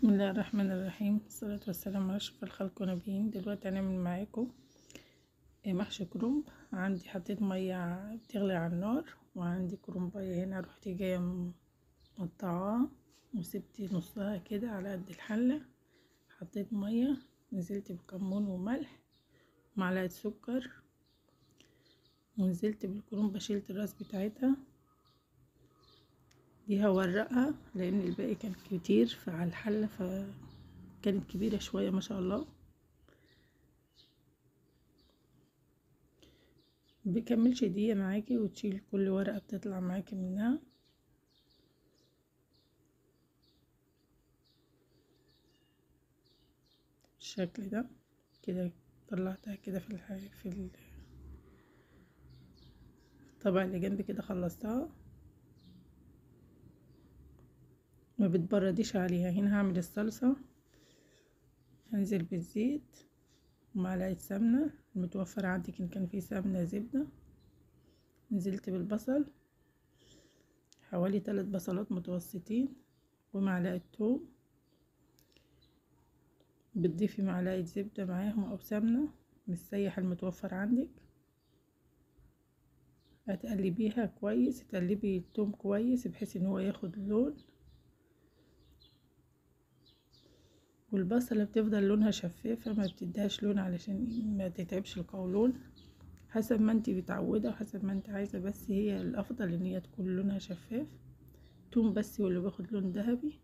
بسم الله الرحمن الرحيم، الصلاة والسلام على أشرف الخلق ونبيين. دلوقتي هنعمل معاكم محشي كرنب. عندي حطيت مية بتغلي على النار، وعندي كرنباية هنا رحت جاية مقطعاها وسبت نصها كده على قد الحلة. حطيت مية، نزلت بكمون وملح ومعلقة سكر، ونزلت بالكرنبة، شلت الراس بتاعتها دي هورقها لان الباقي كان كتير فعلى الحلة فكانت كبيرة شوية ما شاء الله. بكملش دقيقة معاكي وتشيل كل ورقة بتطلع معاكي منها. الشكل ده كده طلعتها كده في الطبق اللي جنبي كده، خلصتها. ما بتبرديش عليها. هنا هعمل الصلصة، هنزل بالزيت ومعلقة سمنة المتوفر عندك، ان كان في سمنة زبدة. نزلت بالبصل حوالي 3 بصلات متوسطين ومعلقة توم. بتضيفي معلقة زبدة معاهم او سمنة من السيح المتوفر عندك. هتقلبيها كويس، تقلبي التوم كويس بحيث ان هو ياخد لون، والبصلة بتفضل لونها شفافة، ما بتديهاش لون علشان ما تتعبش القولون، حسب ما انتي متعودة وحسب ما انت عايزة، بس هي الافضل ان هي تكون لونها شفاف. توم بس هو اللي باخد لون ذهبي.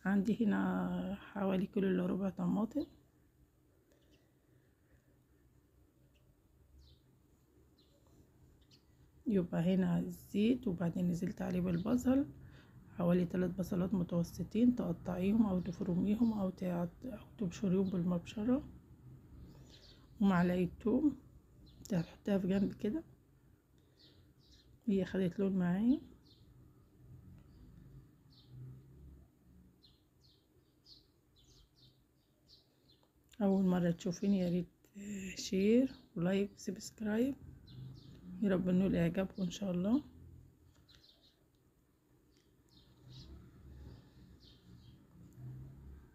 عندي هنا حوالي كيلو الا ربع طماطم. يبقى هنا الزيت، وبعدين نزلت عليه بالبصل حوالي 3 بصلات متوسطين، تقطعيهم او تفرميهم او تبشريهم بالمبشرة، ومعلقة توم هحطها في جنب كده. هي خدت لون معايا. اول مرة تشوفيني يا ريت شير ولايك وسبسكرايب، يا رب نقول اعجابكم ان شاء الله.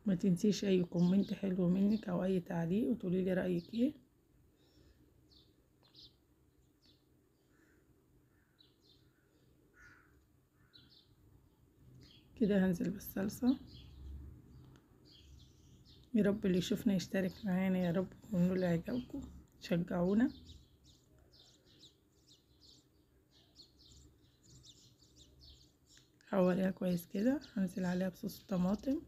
ما تنسيش اي كومنت حلو منك او اي تعليق وتقولي لي رايك ايه. كده هنزل بالصلصه. يا رب اللي يشوفنا يشترك معانا يا رب ونقول اعجابكم، شجعونا. حوريها كويس كده. هنزل عليها بصوص الطماطم.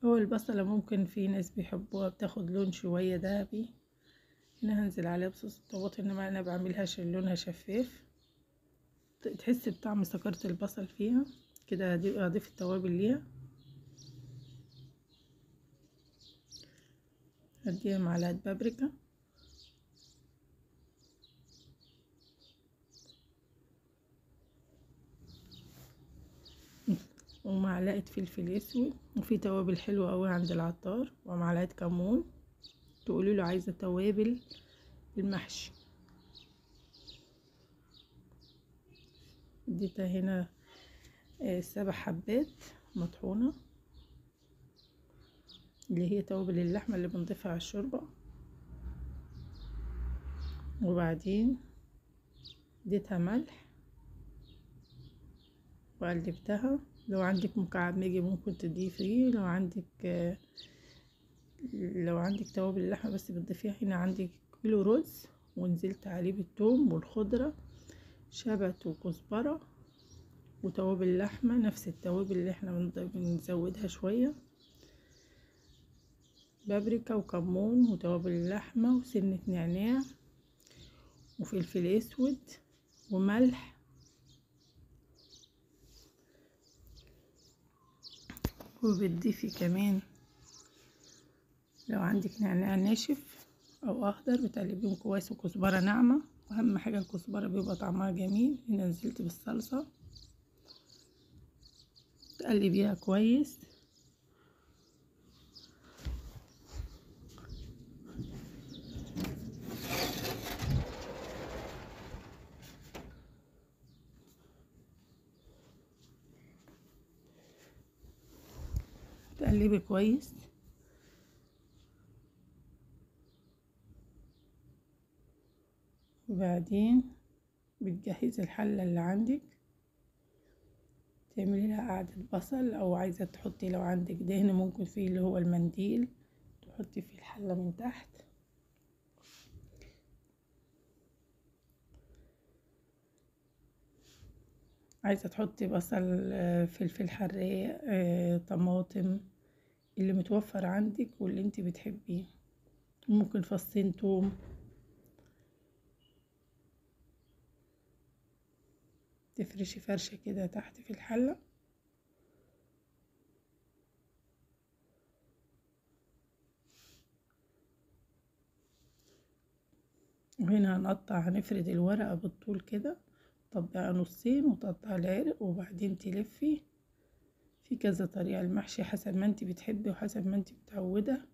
هو البصلة ممكن في ناس بيحبوها بتاخد لون شوية دهبي. هنا هنزل عليها بصوص الطماطم، انما انا بعملها عشان لونها شفاف، تحس بطعم سكرة البصل فيها. كده هضيف التوابل ليها. هديها معلقة بابريكا، ومعلقة فلفل اسود، وفي توابل حلوة اوي عند العطار، ومعلقة كمون. تقولي له عايزة توابل المحشي. اديتها هنا 7 حبات مطحونة، اللي هي توابل اللحمة اللي بنضيفها على الشوربة. وبعدين اديتها ملح وقلبتها. لو عندك مكعب ماجي ممكن تضيفيه، لو عندك توابل اللحمة بس بتضيفيها. هنا عندك كيلو رز، ونزلت عليه بالثوم والخضرة، شبت وكزبرة وتوابل اللحمة، نفس التوابل اللي احنا بنزودها شوية، بابريكا وكمون وتوابل اللحمة وسنة نعناع وفلفل اسود وملح. وبتضيفي كمان لو عندك نعناع ناشف او اخضر بتقلبيهم كويس، وكزبرة ناعمة، واهم حاجة الكزبرة بيبقى طعمها جميل. هنا نزلت بالصلصة، تقلبيها كويس. تقلبي كويس. وبعدين بتجهزي الحلة اللي عندك، تعملي لها قعدة بصل، او عايزة تحطي لو عندك دهن ممكن فيه اللي هو المنديل تحطي فيه الحلة من تحت. عايزة تحطي بصل، فلفل حراق، طماطم، اللي متوفر عندك واللي انت بتحبيه، ممكن فصين توم. تفرشي فرشة كده تحت في الحلة، وهنا هنفرد الورقة بالطول كده، طبقها نصين وتقطعي العرق، وبعدين تلفي. في كذا طريقة المحشي حسب ما انت بتحبي وحسب ما انت متعودة.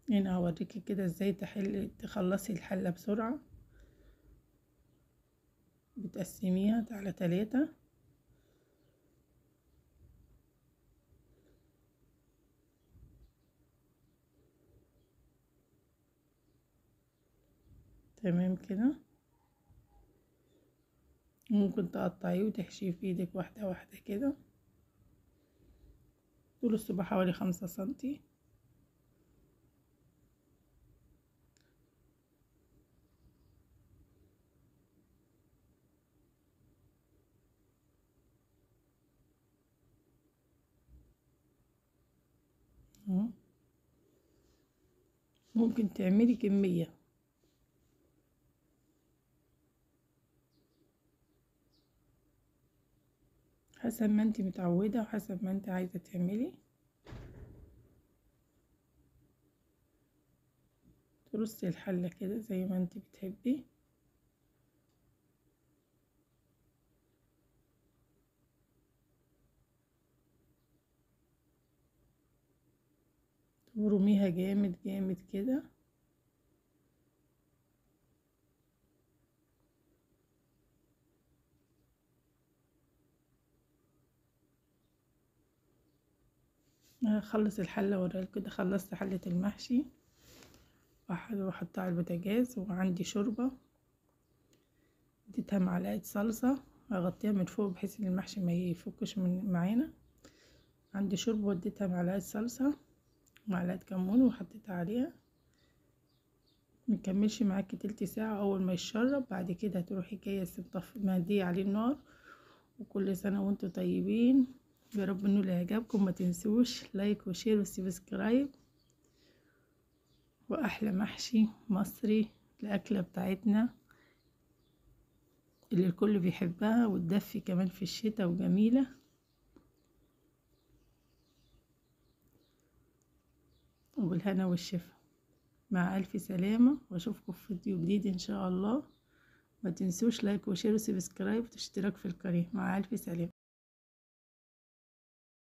هنا هوريكي كده ازاي تخلصي الحلة بسرعة. بتقسميها على 3، تمام كده. ممكن تقطعيه وتحشيه في ايدك واحدة واحدة كده. طول الصباع حوالي 5 سنتي. ممكن تعملي كمية حسب ما انت متعودة وحسب ما انت عايزة تعملي. ترصي الحلة كده زي ما انت بتحبي. ورميها جامد جامد كده. هخلص الحلة وراك كده. خلصت حلة المحشي واحطها على البوتاجاز. وعندي شوربة اديتها معلقة صلصة، هغطيها من فوق بحيث ان المحشي ما يفكش من معانا. عندي شوربة واديتها معلقة صلصة ومعلقة كمون وحطيتها عليها. مكملش معاكي تلت ساعة. اول ما يشرب بعد كده هتروحي جاية مهدية عليه النار. وكل سنة وانتم طيبين. يا رب انه يعجبكم. ما تنسوش لايك وشير وسبسكرايب. واحلى محشي مصري، الاكلة بتاعتنا اللي الكل بيحبها وتدفي كمان في الشتاء وجميلة. وبالهنا والشفا. مع الف سلامة واشوفكم في فيديو جديد ان شاء الله. ما تنسوش لايك وشير وسبسكرايب واشتراك في القناة. مع الف سلامة.